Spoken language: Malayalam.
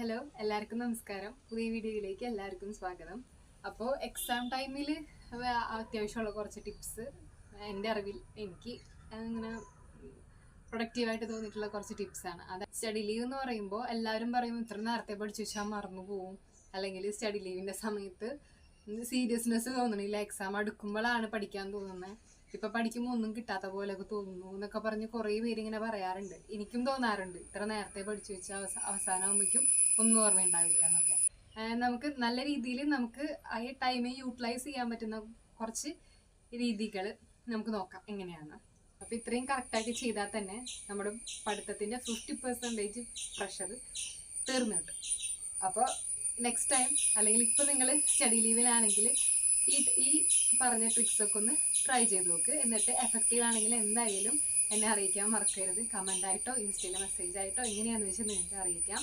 ഹലോ, എല്ലാവർക്കും നമസ്കാരം. പുതിയ വീഡിയോയിലേക്ക് എല്ലാവർക്കും സ്വാഗതം. അപ്പോൾ എക്സാം ടൈമിൽ അത്യാവശ്യമുള്ള കുറച്ച് ടിപ്സ് എൻ്റെ അറിവിൽ എനിക്ക് അങ്ങനെ പ്രൊഡക്റ്റീവായിട്ട് തോന്നിയിട്ടുള്ള കുറച്ച് ടിപ്സാണ്. അത് സ്റ്റഡി ലീവ് എന്ന് പറയുമ്പോൾ എല്ലാവരും പറയും ഇത്ര നേരത്തെ പഠിച്ചു വെച്ചാൽ മറന്നു പോവും, അല്ലെങ്കിൽ സ്റ്റഡി ലീവിൻ്റെ സമയത്ത് സീരിയസ്നെസ് തോന്നണില്ല, എക്സാം അടുക്കുമ്പോഴാണ് പഠിക്കാൻ തോന്നുന്നത്, ഇപ്പം പഠിക്കുമ്പോൾ ഒന്നും കിട്ടാത്ത പോലെയൊക്കെ തോന്നുന്നു എന്നൊക്കെ പറഞ്ഞ് കുറേ പേര് ഇങ്ങനെ പറയാറുണ്ട്. എനിക്കും തോന്നാറുണ്ട് ഇത്ര നേരത്തെ പഠിച്ചു വെച്ചാൽ അവസാനമാകുമ്പോഴേക്കും ഒന്നും ഓർമ്മയുണ്ടാവില്ല എന്നൊക്കെ. നമുക്ക് നല്ല രീതിയിൽ നമുക്ക് ആ ടൈമെ യൂട്ടിലൈസ് ചെയ്യാൻ പറ്റുന്ന കുറച്ച് രീതികൾ നമുക്ക് നോക്കാം എങ്ങനെയാണ്. അപ്പോൾ ഇത്രയും കറക്റ്റായിട്ട് ചെയ്താൽ തന്നെ നമ്മുടെ പഠിത്തത്തിൻ്റെ 50% പ്രഷർ തീർന്നു കിട്ടും. അപ്പോൾ നെക്സ്റ്റ് ടൈം അല്ലെങ്കിൽ ഇപ്പോൾ നിങ്ങൾ സ്റ്റഡി ലീവിലാണെങ്കിൽ ഈ പറഞ്ഞ ട്രിക്സൊക്കെ ഒന്ന് ട്രൈ ചെയ്ത് നോക്ക്. എന്നിട്ട് എഫക്റ്റീവ് ആണെങ്കിൽ എന്തായാലും എന്നെ അറിയിക്കാൻ മറക്കരുത്. കമൻ്റായിട്ടോ ഇൻസ്റ്റയിൽ മെസ്സേജ് ആയിട്ടോ എങ്ങനെയാണെന്ന് വെച്ചാൽ നിങ്ങൾക്ക് അറിയിക്കാം.